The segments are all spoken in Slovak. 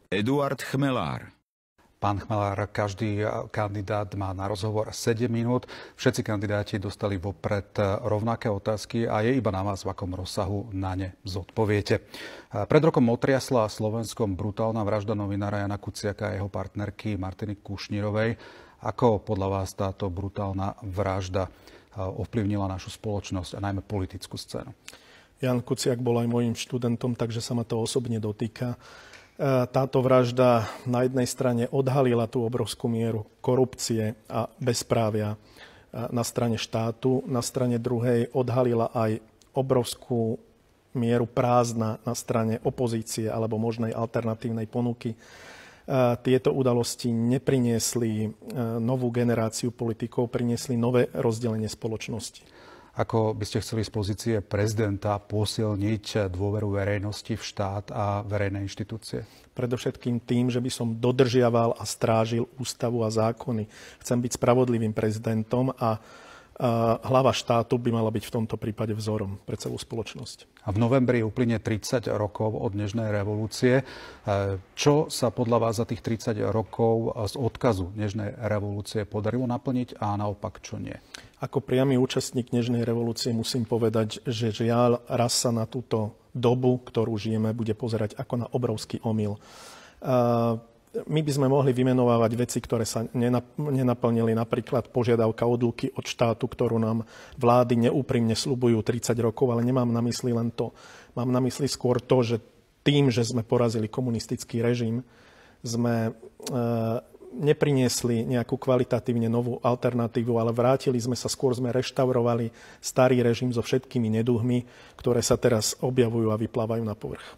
Eduard Chmelár. Pán Chmelár, každý kandidát má na rozhovor 7 minút. Všetci kandidáti dostali vopred rovnaké otázky a je iba na vás, v akom rozsahu na ne zodpoviete. Pred rokom otriasla Slovenskom brutálna vražda novinára Jana Kuciaka a jeho partnerky Martiny Kušnírovej. Ako podľa vás táto brutálna vražda ovplyvnila našu spoločnosť a najmä politickú scénu? Jan Kuciak bol aj môjim študentom, takže sa ma to osobne dotýka. Táto vražda na jednej strane odhalila tú obrovskú mieru korupcie a bezprávia na strane štátu, na strane druhej odhalila aj obrovskú mieru prázdna na strane opozície alebo možnej alternatívnej ponuky. Tieto udalosti nepriniesli novú generáciu politikov, priniesli nové rozdelenie spoločnosti. Ako by ste chceli z pozície prezidenta posilniť dôveru verejnosti v štát a verejné inštitúcie? Predovšetkým tým, že by som dodržiaval a strážil ústavu a zákony. Chcem byť spravodlivým prezidentom a hlava štátu by mala byť v tomto prípade vzorom pre celú spoločnosť. A v novembri uplynie 30 rokov od Nežnej revolúcie. Čo sa podľa vás za tých 30 rokov z odkazu Nežnej revolúcie podarilo naplniť a naopak čo nie? Ako priamy účastník Nežnej revolúcie musím povedať, že žiaľ raz sa na túto dobu, ktorú žijeme, bude pozerať ako na obrovský omyl. My by sme mohli vymenovávať veci, ktoré sa nenaplnili, napríklad požiadavka odluky od štátu, ktorú nám vlády neúprimne sľubujú 30 rokov, ale nemám na mysli len to. Mám na mysli skôr to, že tým, že sme porazili komunistický režim, sme nepriniesli nejakú kvalitatívne novú alternatívu, ale skôr sme reštaurovali starý režim so všetkými neduhmi, ktoré sa teraz objavujú a vyplávajú na povrch.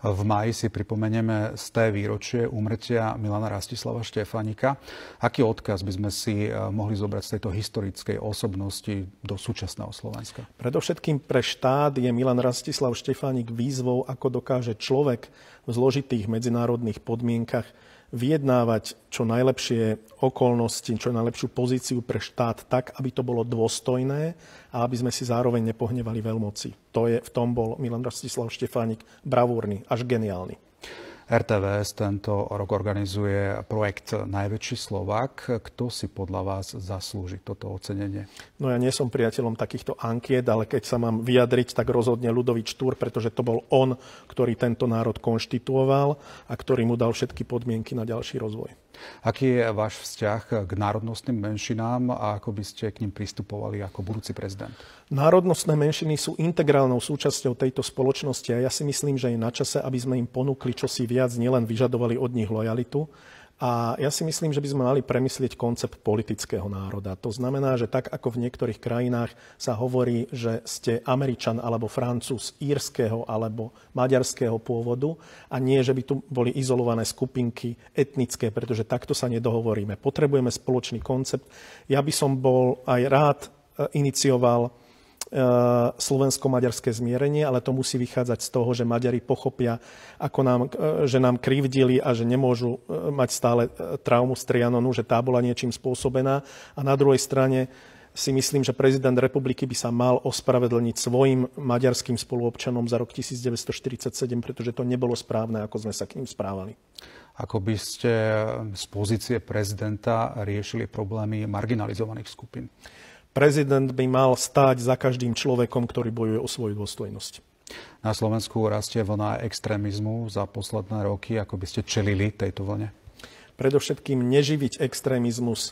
V máji si pripomenieme 100. výročie úmrtia Milana Rastislava Štefánika. Aký odkaz by sme si mohli zobrať z tejto historickej osobnosti do súčasného Slovenska? Predovšetkým pre štát je Milan Rastislav Štefánik výzvou, ako dokáže človek v zložitých medzinárodných podmienkach vyjednávať čo najlepšie okolnosti, čo najlepšiu pozíciu pre štát tak, aby to bolo dôstojné a aby sme si zároveň nepohnevali veľmoci. V tom bol Milan Rastislav Štefánik bravúrny, až geniálny. RTVS tento rok organizuje projekt Najväčší Slovák. Kto si podľa vás zaslúži toto ocenenie? No ja nie som priateľom takýchto ankiet, ale keď sa mám vyjadriť, tak rozhodne Ľudovít Štúr, pretože to bol on, ktorý tento národ konštituoval a ktorý mu dal všetky podmienky na ďalší rozvoj. Aký je váš vzťah k národnostným menšinám a ako by ste k nim pristupovali ako budúci prezident? Národnostné menšiny sú integrálnou súčasťou tejto spoločnosti a ja si myslím, že je na čase, aby sme im ponúkli čosi viac, nielen vyžadovali od nich lojalitu. A ja si myslím, že by sme mali premyslieť koncept politického národa. To znamená, že tak ako v niektorých krajinách sa hovorí, že ste Američan alebo Francúz írskeho alebo maďarského pôvodu a nie, že by tu boli izolované skupinky etnické, pretože takto sa nedohovoríme. Potrebujeme spoločný koncept. Ja by som bol aj rád inicioval slovensko-maďarské zmierenie, ale to musí vychádzať z toho, že Maďari pochopia, že nám krivdili a že nemôžu mať stále traumu z Trianonu, že tá bola niečím spôsobená. A na druhej strane si myslím, že prezident republiky by sa mal ospravedlniť svojim maďarským spoluobčanom za rok 1947, pretože to nebolo správne, ako sme sa k ním správali. Ako by ste z pozície prezidenta riešili problémy marginalizovaných skupín? Prezident by mal stáť za každým človekom, ktorý bojuje o svoju dôstojnosť. Na Slovensku rastie vlna extrémizmu za posledné roky. Ako by ste čelili tejto vlne? Predovšetkým neživiť extrémizmus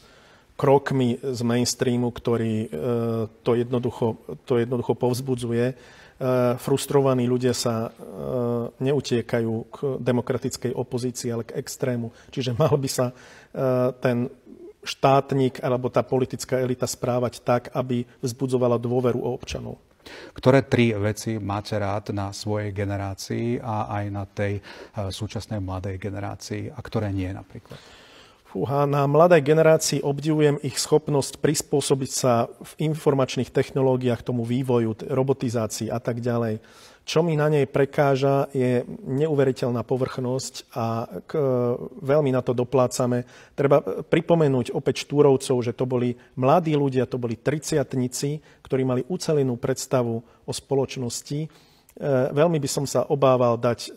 krokmi z mainstreamu, ktorý to jednoducho povzbudzuje. Frustrovaní ľudia sa neutiekajú k demokratickej opozícii, ale k extrému. Čiže mal by sa ten štátnik alebo tá politická elita správať tak, aby vzbudzovala dôveru u občanov. Ktoré 3 veci máte rád na svojej generácii a aj na tej súčasnej mladej generácii a ktoré nie napríklad? Na mladej generácii obdivujem ich schopnosť prispôsobiť sa v informačných technológiách tomu vývoju, robotizácii a tak ďalej. Čo mi na nej prekáža, je neuveriteľná povrchnosť a veľmi na to doplácame. Treba pripomenúť opäť Štúrovcov, že to boli mladí ľudia, to boli 30-tnici, ktorí mali ucelenú predstavu o spoločnosti Veľmi by som sa obával dať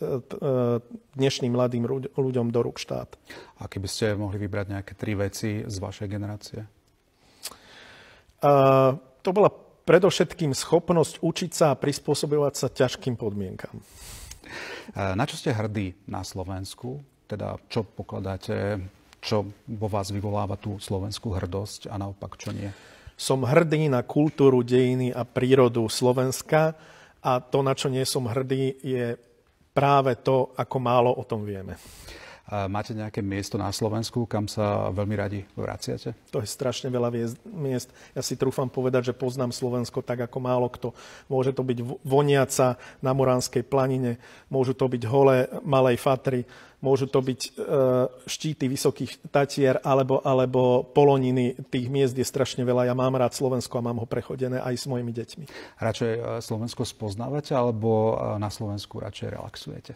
dnešným mladým ľuďom do rúk štát. A keby ste mohli vybrať nejaké 3 veci z vašej generácie? To bola predovšetkým schopnosť učiť sa a prispôsobovať sa ťažkým podmienkam. Na čo ste hrdí na Slovensku? Teda čo pokladáte, čo vo vás vyvoláva tú slovenskú hrdosť a naopak čo nie? Som hrdý na kultúru, dejiny a prírodu Slovenska a to, na čo nie som hrdý, je práve to, ako málo o tom vieme. Máte nejaké miesto na Slovensku, kam sa veľmi radi vraciate? To je strašne veľa miest. Ja si trúfam povedať, že poznám Slovensko tak, ako málo kto. Môže to byť Voniaca na Moránskej planine, môžu to byť Holé Malej Fatry, môžu to byť štíty Vysokých Tatier alebo Poloniny. Tých miest je strašne veľa. Ja mám rád Slovensko a mám ho prechodené aj s mojimi deťmi. Radšej Slovensko spoznávate alebo na Slovensku radšej relaxujete?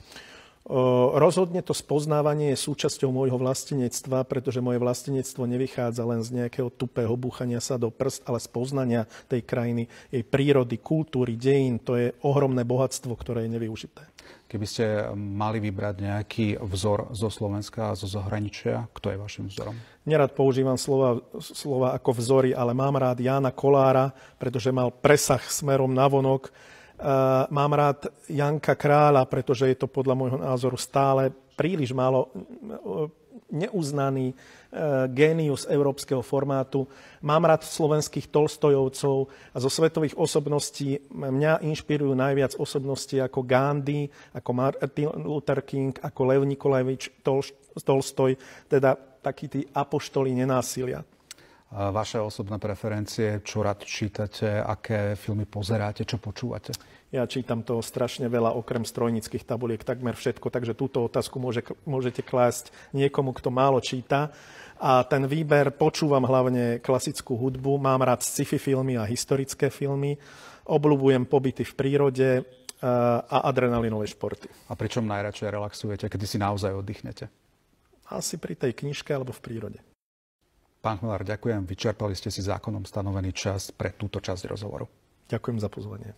Rozhodne to spoznávanie je súčasťou môjho vlastenectva, pretože moje vlastenectvo nevychádza len z nejakého tupého búchania sa do prst, ale z poznania tej krajiny, jej prírody, kultúry, dejín. To je ohromné bohatstvo, ktoré je nevyužité. Keby ste mali vybrať nejaký vzor zo Slovenska a zo zahraničia, kto je vašim vzorom? Nerad používam slova ako vzory, ale mám rád Jána Kolára, pretože mal presah smerom navonok. Mám rád Janka Kráľa, pretože je to podľa môjho názoru stále príliš málo neuznaný génius európskeho formátu. Mám rád slovenských Tolstojovcov a zo svetových osobností mňa inšpirujú najviac osobnosti ako Gandhi, ako Martin Luther King, ako Lev Nikolajevič Tolstoj, teda takí tí apoštoli nenásilia. Vaše osobné preferencie, čo rád čítate, aké filmy pozeráte, čo počúvate? Ja čítam toho strašne veľa, okrem strojnických tabuliek, takmer všetko, takže túto otázku môžete klásť niekomu, kto málo číta. A ten výber, počúvam hlavne klasickú hudbu, mám rád sci-fi filmy a historické filmy, obľúbujem pobyty v prírode a adrenalinové športy. A pričom najradšej relaxujete, kedy si naozaj oddychnete? Asi pri tej knižke alebo v prírode. Pán Chmelár, ďakujem. Vyčerpali ste si zákonom stanovený čas pre túto časť rozhovoru. Ďakujem za pozvanie.